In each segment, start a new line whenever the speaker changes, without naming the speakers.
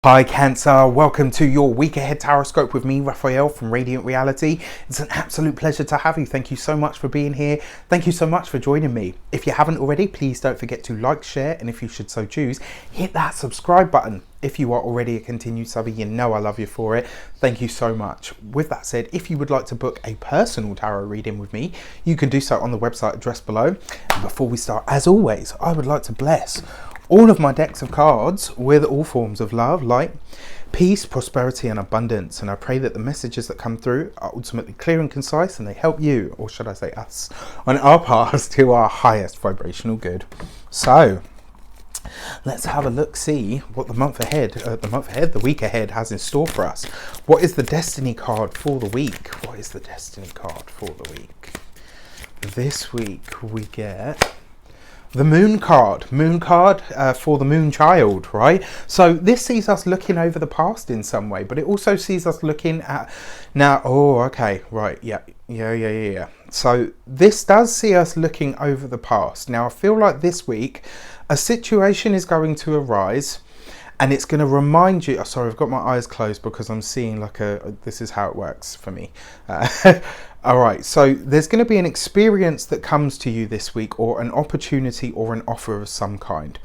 Hi Cancer, welcome to your week ahead horoscope with me, Raphael from Reydiant Reality. It's an absolute pleasure to have you. Thank you so much for being here. Thank you so much for joining me. If you haven't already, please don't forget to like, share, and if you should so choose, hit that subscribe button. If you are already a continued subby, you know I love you for it. Thank you so much. With that said, if you would like to book a personal tarot reading with me, you can do so on the website addressed below. And before we start, as always, I would like to bless all of my decks of cards with all forms of love, light, peace, prosperity, and abundance. And I pray that the messages that come through are ultimately clear and concise and they help you, or should I say us, on our path to our highest vibrational good. So let's have a look, see what the week ahead has in store for us. What is the destiny card for the week? What is the destiny card for the week? This week we get the moon card for the moon child, right? So this sees us looking over the past in some way, but it also sees us looking at now. Oh, okay, right, yeah. So this does see us looking over the past. Now I feel like this week a situation is going to arise and it's going to remind you. Oh, sorry, I've got my eyes closed because I'm seeing like this is how it works for me. All right, so there's going to be an experience that comes to you this week, or an opportunity or an offer of some kind.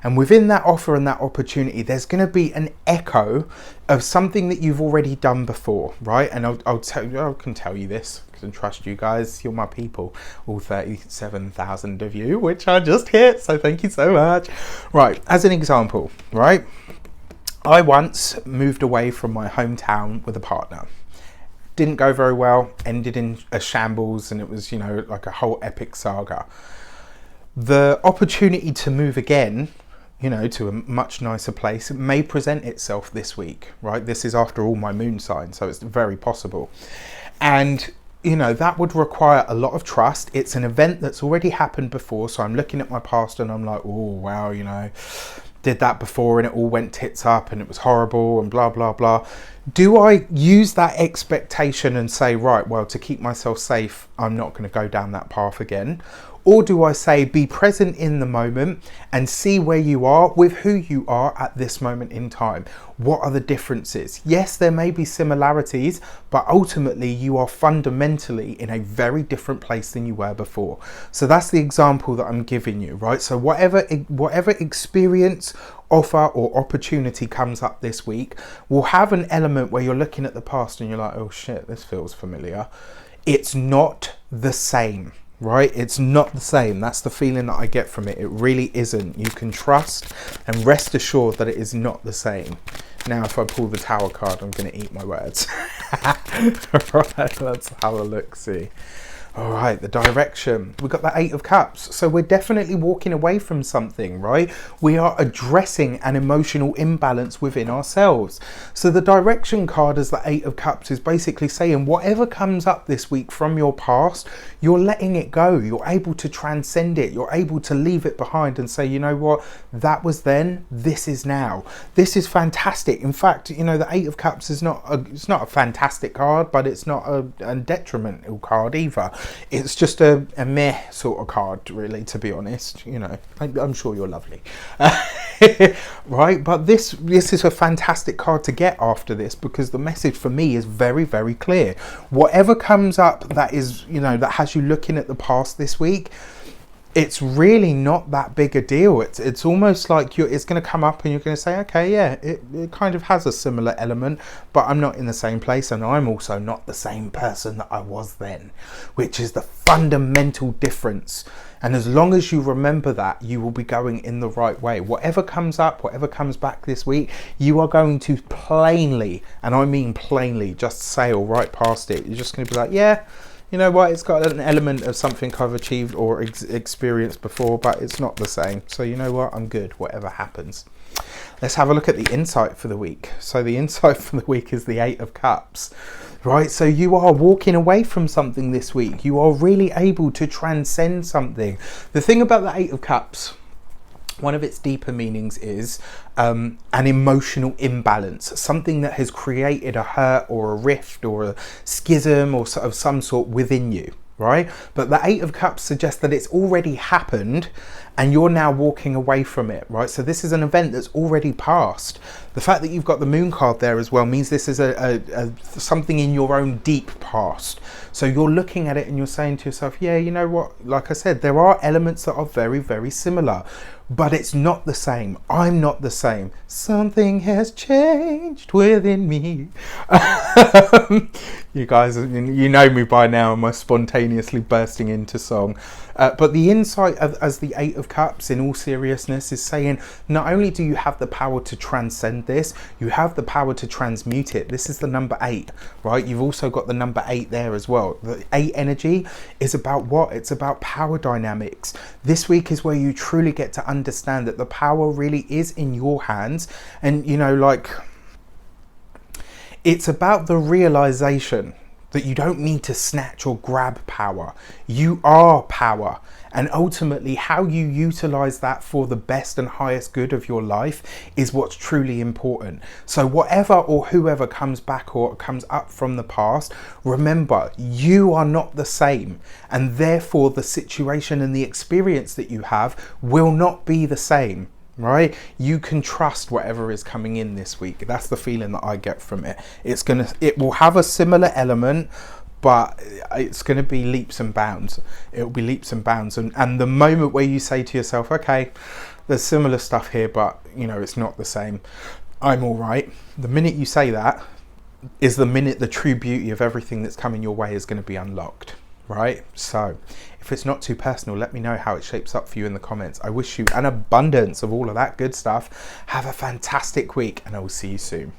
And within that offer and that opportunity, there's going to be an echo of something that you've already done before, right? And I can tell you this and trust you guys. You're my people, all 37,000 of you, which I just hit. So thank you so much. Right, as an example, right? I once moved away from my hometown with a partner. Didn't go very well, ended in a shambles, and it was, you know, like a whole epic saga. The opportunity to move again, you know, to a much nicer place may present itself this week, right? This is after all my moon sign, so it's very possible. And you know, that would require a lot of trust. It's an event that's already happened before, so I'm looking at my past and I'm like, oh wow, you know, did that before and it all went tits up and it was horrible and blah blah blah. Do I use that expectation and say, right, well, to keep myself safe, I'm not going to go down that path again? Or do I say, be present in the moment and see where you are with who you are at this moment in time? What are the differences? Yes, there may be similarities, but ultimately you are fundamentally in a very different place than you were before. So that's the example that I'm giving you, right? So whatever experience, offer or opportunity comes up this week will have an element where you're looking at the past and you're like, oh shit, this feels familiar. It's not the same. Right? It's not the same. That's the feeling that I get from it. It really isn't. You can trust and rest assured that it is not the same. Now, if I pull the Tower card, I'm going to eat my words. Right, let's have a look, see. All right, the direction. We've got the 8 of Cups. So we're definitely walking away from something, right? We are addressing an emotional imbalance within ourselves. So the direction card as the 8 of Cups is basically saying whatever comes up this week from your past, you're letting it go. You're able to transcend it. You're able to leave it behind and say, you know what? That was then, this is now. This is fantastic. In fact, you know, the 8 of Cups is it's not a fantastic card, but it's not a detrimental card either. It's just a meh sort of card, really, to be honest. You know, I'm sure you're lovely. Right? But this is a fantastic card to get after this, because the message for me is very, very clear. Whatever comes up that is, you know, that has you looking at the past this week, it's really not that big a deal. It's almost like it's going to come up and you're going to say, okay, yeah, it kind of has a similar element, but I'm not in the same place and I'm also not the same person that I was then, which is the fundamental difference. And as long as you remember that, you will be going in the right way. Whatever comes up, whatever comes back this week, you are going to plainly, and I mean plainly, just sail right past it. You're just going to be like, yeah, you know what, it's got an element of something I've achieved or experienced before, but it's not the same. So you know what, I'm good, whatever happens. Let's have a look at the insight for the week. So the insight for the week is the 8 of Cups, right? So you are walking away from something this week. You are really able to transcend something. The thing about the 8 of Cups, one of its deeper meanings is an emotional imbalance, something that has created a hurt or a rift or a schism or sort of some sort within you, right? But the 8 of Cups suggests that it's already happened and you're now walking away from it, right? So this is an event that's already passed. The fact that you've got the moon card there as well means this is something in your own deep past. So you're looking at it and you're saying to yourself, yeah, you know what, like I said, there are elements that are very, very similar, but it's not the same. I'm not the same. Something has changed within me. You guys, you know me by now, am I spontaneously bursting into song? But the insight as the Eight of Cups, in all seriousness, is saying not only do you have the power to transcend this, you have the power to transmute it. This is the number 8, right? You've also got the number 8 there as well. The 8 energy is about what? It's about power dynamics. This week is where you truly get to understand that the power really is in your hands. And, you know, like, it's about the realization that you don't need to snatch or grab power. You are power. And ultimately, how you utilize that for the best and highest good of your life is what's truly important. So whatever or whoever comes back or comes up from the past, remember, you are not the same. And therefore, the situation and the experience that you have will not be the same. Right? You can trust whatever is coming in this week. That's the feeling that I get from it. It will have a similar element, but it's going to be leaps and bounds. It will be leaps and bounds. And the moment where you say to yourself, okay, there's similar stuff here, but you know, it's not the same. I'm all right. The minute you say that is the minute the true beauty of everything that's coming your way is going to be unlocked. Right? So if it's not too personal, let me know how it shapes up for you in the comments. I wish you an abundance of all of that good stuff. Have a fantastic week, and I will see you soon.